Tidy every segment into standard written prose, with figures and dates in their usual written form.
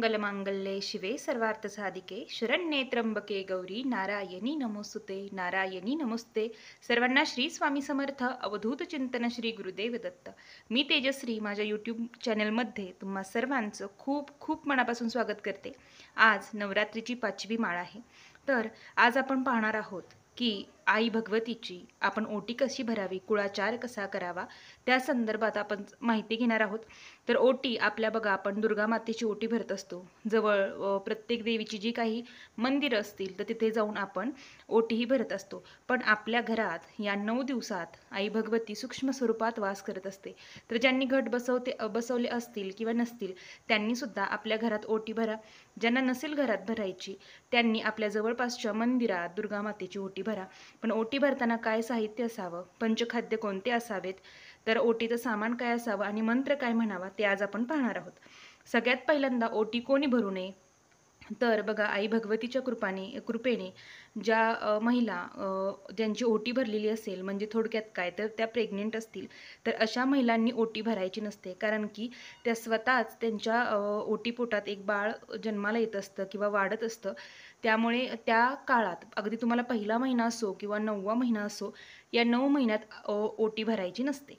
मंगलमांगल्ये शिवे सर्वार्थसाधिके शरण्ये त्र्यंबके गौरी नारायणी नमोस्तुते नारायणी नमोस्ते. सर्वांना श्री स्वामी समर्थ अवधूत चिंतन श्री गुरुदेव दत्त. मी तेजश्री माझ्या यूट्यूब चॅनलमध्ये तुम्हा सर्वांचं खूप खूप मनापासून स्वागत करते. आज नवरात्रीची 5वी माळ आहे. तर आज आपण पाहणार आहोत की आई भगवतीची आपण ओटी कशी भरावी, कुळाचार कसा करावा, त्या संदर्भात आपण माहिती घेणार आहोत. तर ओटी आपल्या बघा, आपण दुर्गा मातेची ओटी भरत असतो. जवळ प्रत्येक देवीची जी काही मंदिरं असतील तर तिथे जाऊन आपण ओटीही भरत असतो. पण आपल्या घरात या 9 दिवसात आई भगवती सूक्ष्म स्वरूपात वास करत असते. तर ज्यांनी घट बसवले असतील किंवा नसतील त्यांनी सुद्धा आपल्या घरात ओटी भरा. ज्यांना नसेल घरात भरायची त्यांनी आपल्या जवळपासच्या मंदिरात दुर्गा मातेची ओटी भरा. पण ओटी भरताना काय साहित्य असावं, पंचखाद्य कोणते असावेत, तर ओटीचं सामान काय असावं आणि मंत्र काय म्हणावा ते आज आपण पाहणार आहोत. सगळ्यात पहिल्यांदा ओटी कोणी भरू नये, तर बघा, आई भगवतीच्या कृपेने ज्या महिला ज्यांची ओटी भरलेली असेल, म्हणजे थोडक्यात काय तर त्या प्रेग्नेंट असतील, तर अशा महिलांनी ओटी भरायची नसते. कारण की त्या स्वतःच त्यांच्या ओटीपोटात एक बाळ जन्माला येत असतं किंवा वाढत असतं. त्यामुळे त्या काळात अगदी तुम्हाला पहिला महिना असो किंवा 9वा महिना असो, या 9 महिन्यात ओटी भरायची नसते.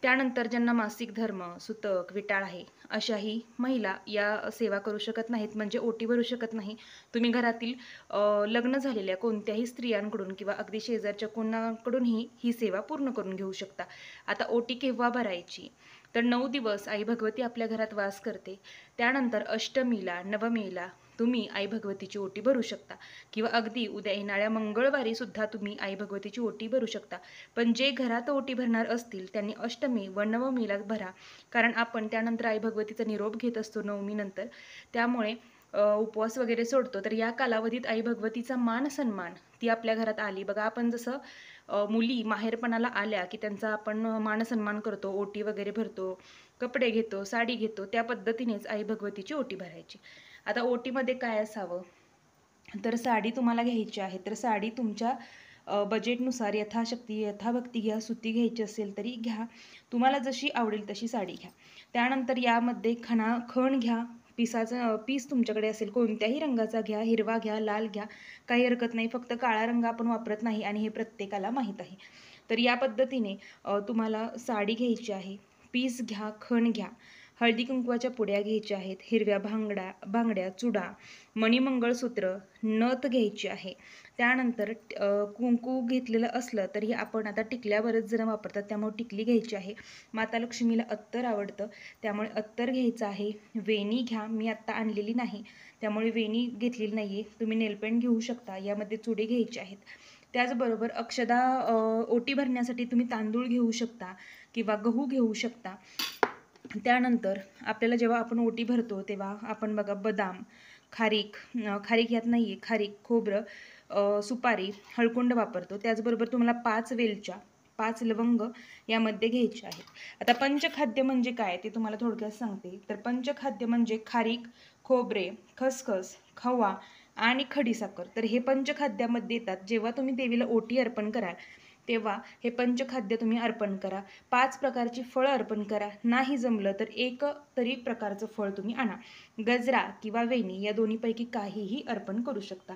त्यानंतर ज्यांना मासिक धर्म, सुतक, विटाळ आहे, अशाही महिला या सेवा करू शकत नाहीत, म्हणजे ओटी भरू शकत नाही. तुम्ही घरातील लग्न झालेल्या कोणत्याही स्त्रियांकडून किंवा अगदी शेजारच्या कोणाकडूनही ही सेवा पूर्ण करून घेऊ शकता. आता ओटी केव्हा भरायची, तर 9 दिवस आई भगवती आपल्या घरात वास करते. त्यानंतर अष्टमीला, नवमीला तुम्ही आई भगवतीची ओटी भरू शकता किंवा अगदी उद्या येणाऱ्या मंगळवारी सुद्धा तुम्ही आई भगवतीची ओटी भरू शकता. पण जे घरात ओटी भरणार असतील त्यांनी अष्टमी व नवमीला भरा, कारण आपण त्यानंतर आई भगवतीचा निरोप घेत असतो नवमीनंतर. त्यामुळे उपवास वगैरे सोडतो. तर या कालावधीत आई भगवतीचा मान सन्मान ती आपल्या घरात आली. बघा, आपण जसं मुली माहेरपणाला आल्या की त्यांचा आपण मान सन्मान करतो, ओटी वगैरे भरतो, कपडे घेतो, साडी घेतो, त्या पद्धतीनेच आई भगवतीची ओटी भरायची. आता ओटीमध्ये काय असावं, तर साडी तुम्हाला घ्यायची आहे तर साडी तुमच्या बजेटनुसार यथाशक्ती यथाभक्ती घ्या. सुती घ्यायची असेल तरी घ्या, तुम्हाला जशी आवडेल तशी साडी घ्या. त्यानंतर यामध्ये खण घ्या. पीस तुमच्याकडे असेल कोणत्याही रंगाचा घ्या, हिरवा घ्या, लाल घ्या, काही हरकत नाही. फक्त काळा रंग आपण वापरत नाही आणि हे प्रत्येकाला माहीत आहे. तर या पद्धतीने तुम्हाला साडी घ्यायची आहे, पीस घ्या, खण घ्या, हळदी कुंकवाच्या पुड्या घ्यायच्या आहेत, हिरव्या बांगड्या, चुडा, मणिमंगळसूत्र, नथ घ्यायची आहे. त्यानंतर कुंकू घेतलेलं असलं तरी आपण आता टिकल्यावरच जण वापरतात, त्यामुळे टिकली घ्यायची आहे. माता लक्ष्मीला अत्तर आवडतं त्यामुळे अत्तर घ्यायचं आहे. वेणी घ्या, मी आत्ता आणलेली नाही त्यामुळे वेणी घेतलेली नाही आहे. तुम्ही नेलपेंट घेऊ शकता. यामध्ये चुडे घ्यायचे आहेत. त्याचबरोबर अक्षदा ओटी भरण्यासाठी तुम्ही तांदूळ घेऊ शकता किंवा गहू घेऊ शकता. त्यानंतर आपल्याला जेव्हा आपण ओटी भरतो तेव्हा आपण बघा, बदाम, खारीक यात नाही आहे, खारीक, खोबरं, सुपारी, हळकुंड वापरतो. त्याचबरोबर तुम्हाला 5 वेलच्या, 5 लवंग यामध्ये घ्यायचे आहेत. आता पंचखाद्य म्हणजे काय ते तुम्हाला थोडक्यात सांगते. तर पंचखाद्य म्हणजे खारीक, खोबरे, खसखस, खवा आणि खडीसाखर. तर हे पंचखाद्यामध्ये येतात. जेव्हा तुम्ही देवीला ओटी अर्पण कराल तेव्हा हे पंचखाद्य तुम्ही अर्पण करा. 5 प्रकारची फळं अर्पण करा. नाही जमलं तर एक तरी प्रकारचं फळ तुम्ही आणा. गजरा किंवा वेणी या दोन्हीपैकी काहीही अर्पण करू शकता.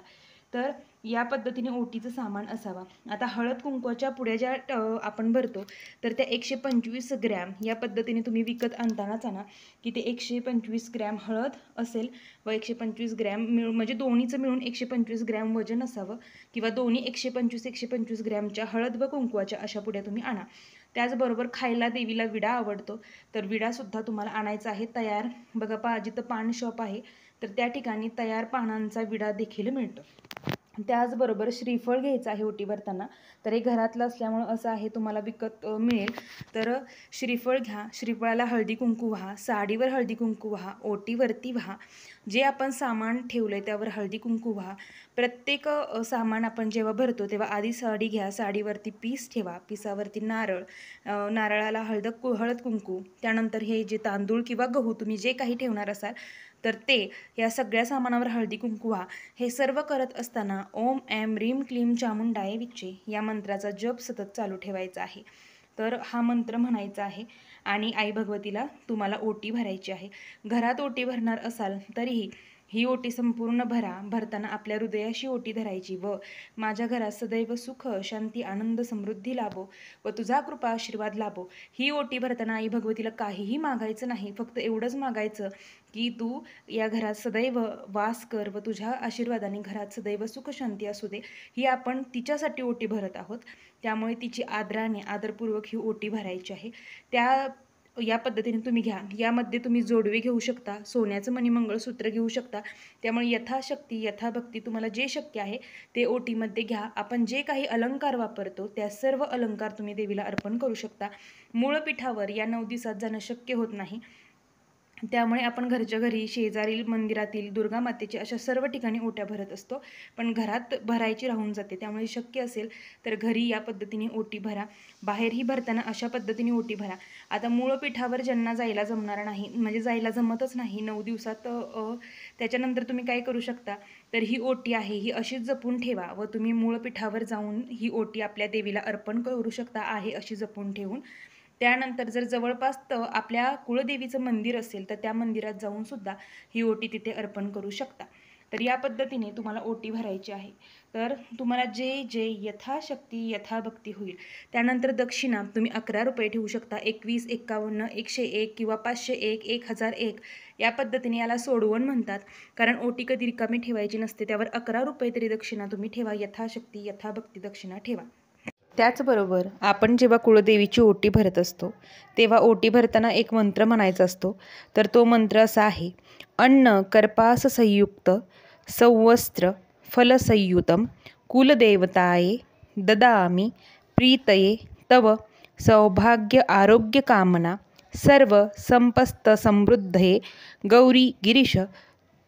तर या पद्धतीने ओटीचं सामान असावा. आता हळद कुंकवाच्या पुड्या ज्या आपण भरतो तर त्या 125 ग्रॅम या पद्धतीने तुम्ही विकत आणतानाच आणा की ते 125 ग्रॅम हळद असेल व 125 ग्रॅम म्हणजे दोन्हीचं मिळून 125 ग्रॅम वजन असावं किंवा दोन्ही 125 ग्रॅमच्या हळद व कुंकवाच्या अशा पुड्या तुम्ही आणा. त्याचबरोबर खायला देवीला विडा आवडतो तर विडासुद्धा तुम्हाला आणायचा आहे तयार. बघा, जिथं पान शॉप आहे तर त्या ठिकाणी तयार पानांचा विडा देखील मिळतो. त्याचबरोबर श्रीफळ घ्यायचं आहे ओटी भरताना. तर हे घरातलं असल्यामुळं असं आहे, तुम्हाला विकत मिळेल. तर श्रीफळ घ्या, श्रीफळाला हळदी कुंकू व्हा, साडीवर हळदी कुंकू व्हा, ओटीवरती व्हा, जे आपण सामान ठेवलं आहे त्यावर हळदी कुंकू व्हा. प्रत्येक सामान आपण जेव्हा भरतो तेव्हा आधी साडी घ्या, साडीवरती पीस ठेवा, पिसावरती नारळ, नारळाला हळद कुंकू, त्यानंतर हे जे तांदूळ किंवा गहू तुम्ही जे काही ठेवणार असाल तर ते या सगळ्या सामानावर हळदी कुंकू व्हा. हे सर्व करत असताना ओम ऐं ह्रीं क्लीं चामुंडाय विच्चे या मंत्राचा जप सतत चालू ठेवायचा आहे. तर हा मंत्र म्हणायचा आहे आणि आई भगवतीला तुम्हाला ओटी भरायची आहे. घरात ओटी भरणार असाल तरीही ही ओटी संपूर्ण भरा. भरताना आपल्या हृदयाशी ओटी धरायची व माझ्या घरात सदैव सुख, शांती, आनंद, समृद्धी लाभो व तुझा कृपा आशीर्वाद लाभो. ही ओटी भरताना आई भगवतीला काहीही मागायचं नाही, फक्त एवढंच मागायचं की तू या घरात सदैव वास कर व तुझ्या आशीर्वादाने घरात सदैव सुख शांती असू दे. ही आपण तिच्यासाठी ओटी भरत आहोत, त्यामुळे तिची आदराने आदरपूर्वक ही ओटी भरायची आहे. या पद्धतीने तुम्ही घ्या. यामध्ये तुम्ही जोडवे घेऊ शकता, सोन्याचं मणिमंगळसूत्र घेऊ शकता. त्यामुळे यथाशक्ती यथाभक्ती तुम्हाला जे शक्य आहे ते ओटीमध्ये घ्या. आपण जे काही अलंकार वापरतो त्या सर्व अलंकार तुम्ही देवीला अर्पण करू शकता. मूळपीठावर या 9 दिवसात जाणं शक्य होत नाही, त्यामुळे आपण घरच्या घरी, शेजारील मंदिरातील, दुर्गा मातेची अशा सर्व ठिकाणी ओट्या भरत असतो. पण घरात भरायची राहून जाते, त्यामुळे शक्य असेल तर घरी या पद्धतीने ओटी भरा. बाहेरही भरताना अशा पद्धतीने ओटी भरा. आता मूळपीठावर ज्यांना जायला जमणार नाही, म्हणजे जायला जमतच नाही 9 दिवसात, त्याच्यानंतर तुम्ही काय करू शकता, तर ही ओटी आहे ही अशीच जपून ठेवा व तुम्ही मूळपीठावर जाऊन ही ओटी आपल्या देवीला अर्पण करू शकता, आहे अशी जपून ठेवून. त्यानंतर जर जवळपास आपल्या कुळदेवीचं मंदिर असेल तर त्या मंदिरात जाऊन सुद्धा ही ओटी तिथे अर्पण करू शकता. तर या पद्धतीने तुम्हाला ओटी भरायची आहे. तर तुम्हाला जे जे यथाशक्ती यथाभक्ती होईल. त्यानंतर दक्षिणा तुम्ही 11 रुपये ठेवू शकता. 21, 51, 101 किंवा 501, 1001 या पद्धतीने याला सोडवण म्हणतात. कारण ओटी कधी रिकामी ठेवायची नसते, त्यावर 11 रुपये तरी दक्षिणा तुम्ही ठेवा. यथाशक्ती यथाभक्ती दक्षिणा ठेवा. त्याचबरोबर आपण जेव्हा कुळदेवीची ओटी भरत असतो तेव्हा ओटी भरताना एक मंत्र म्हणायचा असतो. तर तो मंत्र असा आहे: अन्न कर्पास संयुक्त सौवस्त्र फलसंयुतम कुलदेवताये ददामि प्रीतये तव सौभाग्य आरोग्य कामना सर्व संपस्त समृद्धये गौरी गिरीश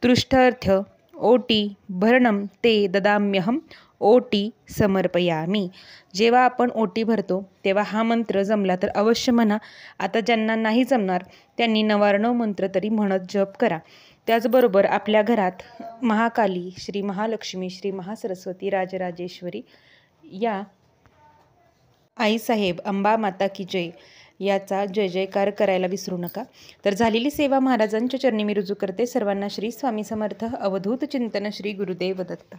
तृष्टर्थ ओटी भरणम ते ददाम्यहम ओटी समर्पयामी. जेव्हा आपण ओटी भरतो तेव्हा हा मंत्र जमला तर अवश्य म्हणा. आता ज्यांना नाही जमणार त्यांनी 99 मंत्र तरी म्हणत जप करा. त्याचबरोबर आपल्या घरात महाकाली, श्री महालक्ष्मी, श्री महासरस्वती, राजराजेश्वरी या आईसाहेब अंबा माता की जय याचा जय जयकार करायला विसरू नका. तर झालेली सेवा महाराजांच्या चरणी मी रुजू करते. सर्वांना श्री स्वामी समर्थ. अवधूत चिंतन. श्री गुरुदेव दत्त.